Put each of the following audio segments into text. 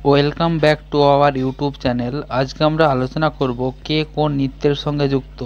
Welcome back to our YouTube channel. আজকে আমরা আলোচনা করব কে কোন নৃত্যের সঙ্গে যুক্ত।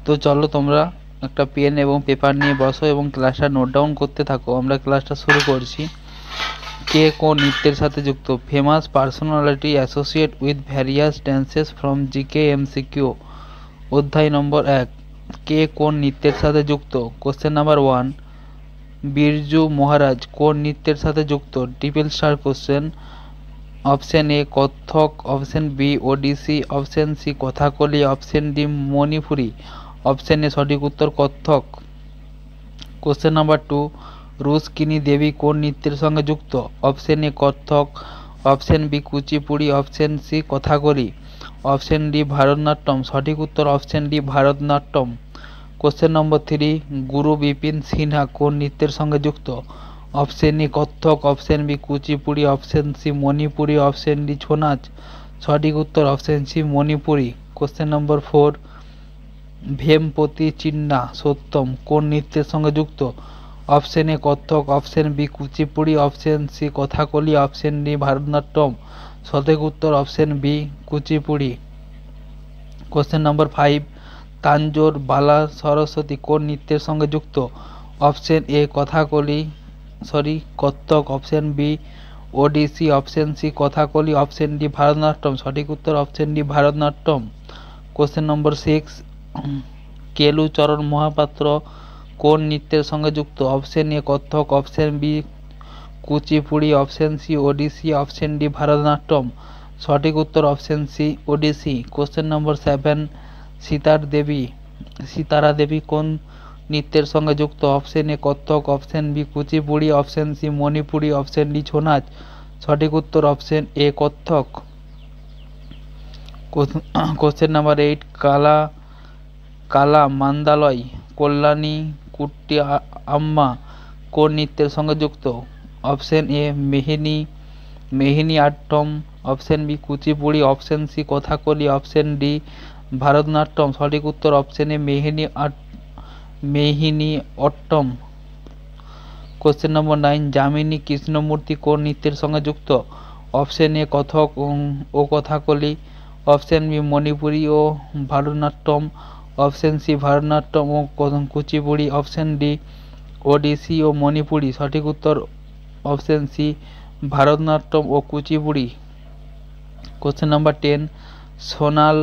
তো চলো তোমরা একটা পেন এবং পেপার নিয়ে বসো এবং ক্লাসটা নোট ডাউন করতে থাকো। আমরা ক্লাসটা শুরু করছি। কে কোন নৃত্যের সাথে যুক্ত? Famous personality associate with various dances from GK MCQ. অধ্যায় নম্বর 1, কে কোন নৃত্যের সাথে যুক্ত? কোশ্চেন নাম্বার 1, বিরজু মহারাজ কোন নৃত্যের সাথে যুক্ত? Triple star question. Option A Kathak, option B Odissi, option C Kathakali, option D Manipuri. Option A সঠিক উত্তর কত্থক। কোশ্চেন নাম্বার 2, রুশকিনী দেবী কোন নৃত্যের সঙ্গে যুক্ত? Option A Kathak, option B Kuchipudi, option C Kathakali, option D Bharatanatyam. সঠিক উত্তর option D Bharatanatyam. Question number 3, Guru Bipin Sinha কোন নৃত্যের সঙ্গে যুক্ত? Option A Kathak, option B Kuchipudi, option C Manipuri, option D Chhau নাচ। সঠিক উত্তর option C Manipuri. Question number 4, Vempati Chinna Satyam কোন নৃত্যের সঙ্গে যুক্ত? Option A Kathak, option B Kuchipudi, option C Kathakali, option D Bharatanatyam. সঠিক উত্তর option B Kuchipudi. Question number 5, Tanjore Bala Saraswati কোন নৃত্যের সঙ্গে যুক্ত? Option A Kathak, option B Odissi, option C Kathakali, option D Bharatanatyam. সঠিক উত্তর option D Bharatanatyam. Question number 6, Kelucharan Mohapatra কোন নৃত্যের সঙ্গে যুক্ত? Option A Kathak, option B Kuchipudi, option C Odissi, option D Bharatanatyam. সঠিক উত্তর option C Odissi. Question number 7, Sitara Devi কোন নৃত্যের সঙ্গে যুক্ত? Option A Kathak, option B Kuchipudi, option C Manipuri, option D Chhau নাচ। সঠিক উত্তর option A Kathak. Question number 8, Kala Mandalay Kalyani কুট্টি আম্মা কোন নৃত্যের সঙ্গে যুক্ত? Option A Mohiniyattam, option B Kuchipudi, option C Kathakali, option D Bharatanatyam. সঠিক উত্তর option A Mohiniyattam. Question number 9, Yamini Krishnamurthy কোন নৃত্যের সঙ্গে যুক্ত? অপশন এ কথক ও কথাকলি, অপশন বি মণিপুরি ও ভারতনাট্যম, অপশন সি ভারতনাট্যম ও কুচিপুড়ি, অপশন ডি ওডিসি ও মণিপুরি। সঠিক উত্তর অপশন সি ভারতনাট্যম ও কুচিপুড়ি। কোশ্চেন নাম্বার 10, সোনাল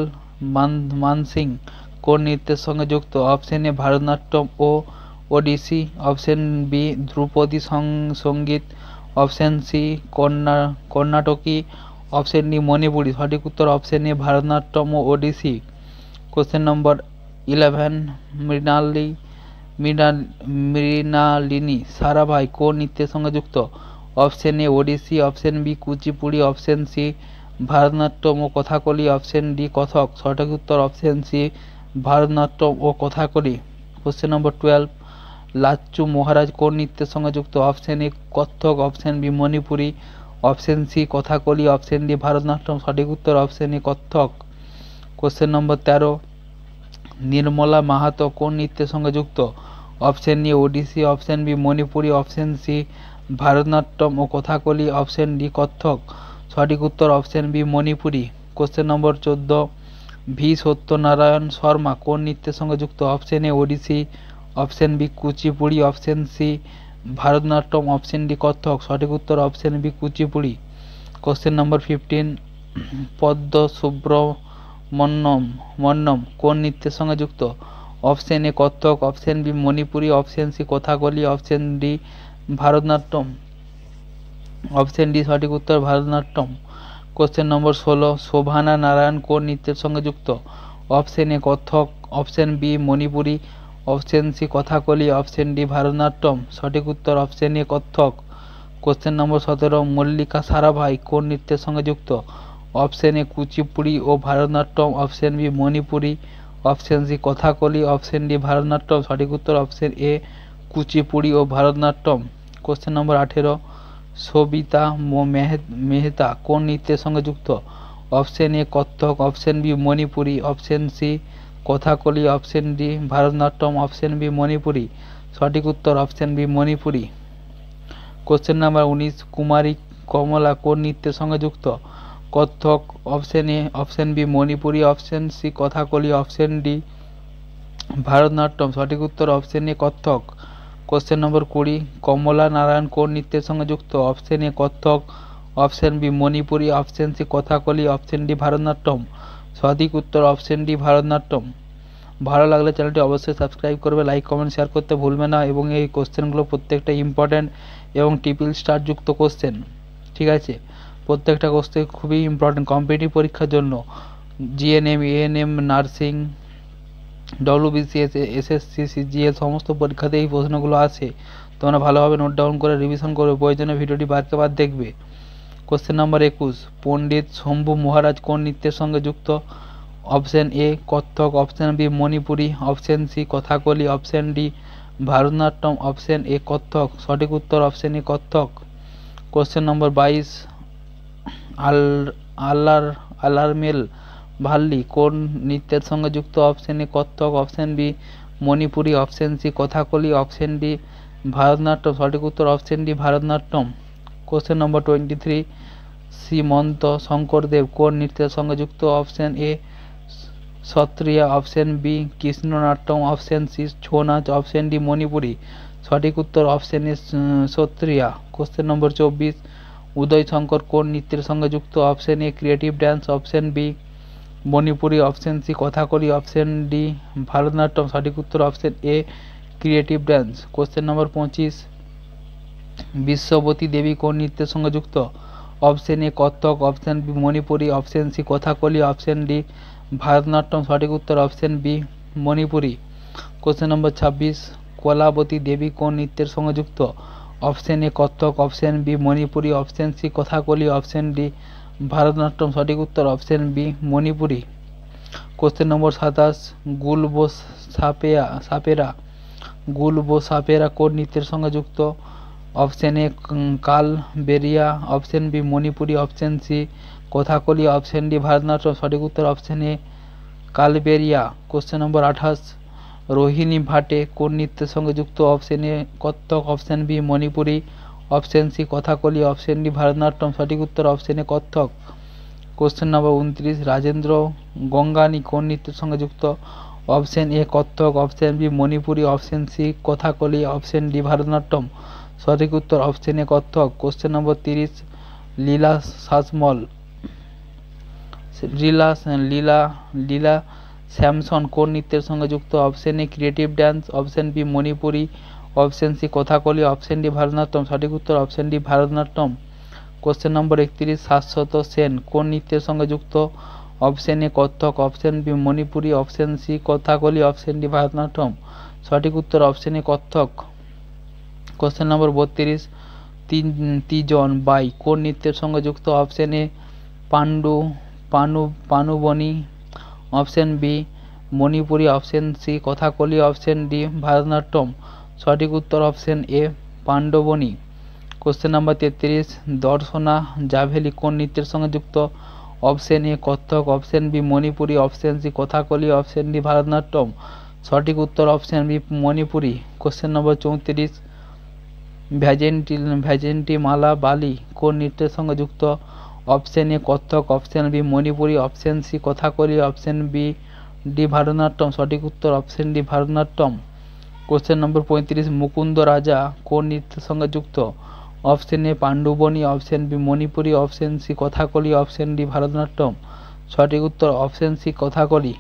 মানসিং কোন নৃত্যের সঙ্গে যুক্ত? অপশন এ ভারতনাট্যম ও ওডিসি, অপশন বি ধ্রুপদী সঙ্গীত, অপশন সি কর্ণাটকী, অপশন ডি মণিপুরি। সঠিক উত্তর অপশন এ ভারতনাট্যম ও ওডিসি। কোশ্চেন নম্বর 11, মৃণালিনী সারাভাই কোন নৃত্যের সঙ্গে যুক্ত? Option A Odissi, option B Kuchipudi, option C Bharatanatyam ও কথাকলি, অপশন ডি কথক। সঠিক উত্তর অপশন সি ভারতনাট্যম ও কথাকলি। কোশ্চেন নম্বর 12, লাচ্চু মহারাজ কোন নৃত্যের সঙ্গে যুক্ত? Option A Kathak, option B Manipuri, option C Kathakali, option D Bharatanatyam. সঠিক উত্তর option A Kathak. Question number 13, Nirmala Mahato কোন নৃত্যের সঙ্গে যুক্ত? Option A Odissi, option B Manipuri, option C Bharatanatyam ও কথাকলি, অপশন ডি কত্থক। সঠিক উত্তর option B Manipuri. Question number 14, V Satyanarayana Sharma কোন নৃত্যের সঙ্গে যুক্ত? Option A Odissi, option B Kuchipudi, option C Bharatanatyam, option D Kathak. সঠিক উত্তর option B Kuchipudi. Question number 15, Padma Subrahmanyam কোন নৃত্যের সঙ্গে যুক্ত? Option A Kathak, option B Manipuri, option C Kathakali, option D Bharatanatyam. Option D সঠিক উত্তর ভারতনাট্যম। কোশ্চেন নম্বর 16, শোভানা নারায়ণ কোন নৃত্যের সঙ্গে যুক্ত? Option A Kathak, option B Manipuri, option C Kathakali, option D Bharatanatyam. সঠিক উত্তর option A Kathak. Question number 17, Mallika Sarabhai কোন নৃত্যের সঙ্গে যুক্ত? অপশন এ কুচিপুড়ি ও Bharatanatyam, option B Manipuri, option C Kathakali, option D Bharatanatyam. সঠিক উত্তর অপশন এ কুচিপুড়ি ও ভারতনাট্যম। কোশ্চেন নম্বর 18, সবিতা মেহতা কোন নৃত্যের সঙ্গে যুক্ত? Option A Kathak, option B Manipuri, option C Kathakali, option D Bharatanatyam, option B Manipuri. সঠিক উত্তর option B Manipuri. Question number 19, Kamala কোন নৃত্যের সঙ্গে যুক্ত? Kathak. Option A. Option B Manipuri. Option C Kathakali. Option D Bharatanatyam. সঠিক উত্তর option A Kathak. Question number 20, Kamala Narayan কোন নৃত্যের সঙ্গে যুক্ত? Option A Kathak. Option B Manipuri. Option C Kathakali. Option D Bharatanatyam. সঠিক উত্তর অপশন ডি ভারতনাট্যম। ভালো লাগলে চ্যানেলটি অবশ্যই সাবস্ক্রাইব করবে, লাইক কমেন্ট শেয়ার করতে ভুলবে না। এবং এই কোশ্চেনগুলো প্রত্যেকটা ইম্পর্ট্যান্ট এবং ট্রিপল স্টার যুক্ত কোশ্চেন, ঠিক আছে? প্রত্যেকটা কোশ্চেন খুবই ইম্পর্ট্যান্ট কম্পিটিটিভ পরীক্ষার জন্য। GNM, ANM, nursing, WBCS, SSC, CGL সমস্ত পরীক্ষাতে এই প্রশ্নগুলো আসে। তোমরা ভালোভাবে নোট ডাউন করে রিভিশন করবে, প্রয়োজনে ভিডিওটি বারকে বার দেখবে। কোশ্চেন নাম্বার 21, পণ্ডিত শম্ভু মহারাজ কোন নৃত্যের সঙ্গে যুক্ত? Option A Kathak. Option B Manipuri. Option C Kathakali. Option D Bharatanatyam. Option A Kathak. সঠিক উত্তর option A Kathak. Question number 22, Alarmel Valli কোন নৃত্যের সঙ্গে যুক্ত? Option A Kathak. Option B Manipuri. Option C Kathakali. Option D Bharatanatyam. সঠিক উত্তর option D Bharatanatyam. Question number 23, Srimanta Sankardev কোন নৃত্যের সঙ্গে যুক্ত? Option A Sattriya. Option B Krishnanattam. Option C Chhau নাচ। Option D Manipuri. সঠিক উত্তর option A Sattriya. Question number 24, Uday Shankar কোন নৃত্যের সঙ্গে যুক্ত? Option A creative dance. Option B Manipuri. Option C Kathakali. Option D Bharatanatyam. সঠিক উত্তর option A creative dance. Question number 25, Bishwabati Devi কোন নৃত্যের সঙ্গে যুক্ত? Option A Kathak. Option B Manipuri. Option C Kathakali. Option D Bharatanatyam. সঠিক উত্তর option B Manipuri. Question number 26, Kalavati Devi কোন নৃত্যের সঙ্গে যুক্ত? Option A Kathak. Option B Manipuri. Option C Kathakali. Option D Bharatanatyam. সঠিক উত্তর option B Manipuri. Question number 27, Gulabo Sapera কোন নৃত্যের সঙ্গে যুক্ত? Option A Kalbelia. Option B Manipuri. Option C Kathakali. Option D Bharatanatyam. সঠিক উত্তর option A Kalbelia. Question number 28, Rohini Bhate কোন নৃত্যের সঙ্গে যুক্ত? Option A Kathak. Option B Manipuri. Option C Kathakali. Option D Bharatanatyam. সঠিক উত্তর option A Kathak. Question number 29, Rajendra Gangani কোন নৃত্যের সঙ্গে যুক্ত? Option A Kathak. Option B Manipuri. Option C Kathakali. Option D Bharatanatyam. সঠিক উত্তর option A Kathak. Question number 30, Leela Samson কোন নৃত্যের সঙ্গে যুক্ত? Option A creative dance. Option B Manipuri. Option C Kathakali. Option D Bharatanatyam. সঠিক উত্তর option D Bharatanatyam. Question number 31, Shashwata Sen কোন নৃত্যের সঙ্গে যুক্ত? Option A Kathak. Option B Manipuri. Option C Kathakali. Option D Bharatanatyam. সঠিক উত্তর option A Kathak. Question number 32, Teejan Bai কোন নৃত্যের সঙ্গে যুক্ত? Option A Pandavani. Option B Manipuri. Option C Kathakali. Option D Bharatanatyam. সঠিক উত্তর option A Pandavani. Question number 33, Darshana Jhaveri কোন নৃত্যের সঙ্গে যুক্ত? Option A Kathak. Option B Manipuri. Option C Kathakali. Option D Bharatanatyam. সঠিক উত্তর অপশন বি মণিপুরি। কোশ্চেন নম্বর 34, ভ্যাজেন্টি মালা বালি কোন নৃত্যের সঙ্গে যুক্ত? Option A Kathak. Option B Manipuri. Option C Kathakali. Option B D Bharatanatyam. সঠিক উত্তর option D Bharatanatyam. Question number 35, Mukunda Raja কোন নৃত্যের সঙ্গে যুক্ত? Option A Pandavani. Option B Manipuri. Option C Kathakali. Option D Bharatanatyam. সঠিক উত্তর option C Kathakali.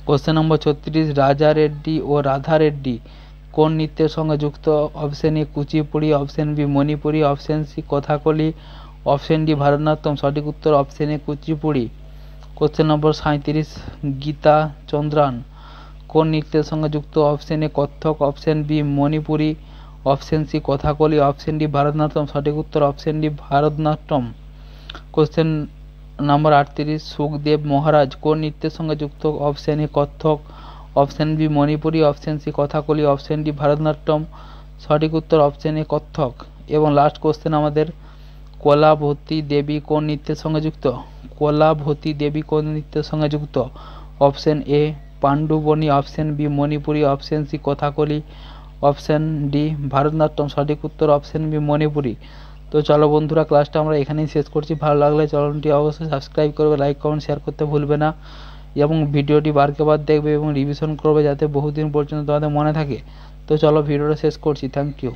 Question number 36, Raja Reddy ও রাধা রেড্ডি কোন নৃত্যের সঙ্গে যুক্ত? Option A Kuchipudi. Option B Manipuri. Option C Kathakali. Option D Bharatanatyam. সঠিক উত্তর option A Kuchipudi. Question number 37, Geeta Chandran কোন নৃত্যের সঙ্গে যুক্ত? Option A Kathak. Option B Manipuri. Option C Kathakali. Option D Bharatanatyam. সঠিক উত্তর option D Bharatanatyam. Question number 38, Sukhdev Maharaj কোন নৃত্যের সঙ্গে যুক্ত? Option A Kathak. Option B Manipuri. Option C Kathakali. Option D Bharatanatyam. সঠিক উত্তর অপশন এ কত্থক। এবং লাস্ট কোশ্চেন আমাদের, কলাবতী দেবী কোন নৃত্যের সঙ্গে যুক্ত? কলাবতী দেবী কোন নৃত্যের সঙ্গে যুক্ত? Option A Pandavani. Option B Manipuri. Option C Kathakali. Option D Bharatanatyam. সঠিক উত্তর অপশন বি মণিপুরি। তো চলো বন্ধুরা, ক্লাসটা আমরা এখানেই শেষ করছি। ভালো লাগলে চ্যানেলটি অবশ্যই সাবস্ক্রাইব করবে, লাইক কমেন্ট শেয়ার করতে ভুলবে না এবং ভিডিওটি বারকে বার দেখবে এবং রিভিশন করবে যাতে বহুদিন পর্যন্ত তোমাদের মনে থাকে। তো চলো ভিডিওটা শেষ করছি। Thank you.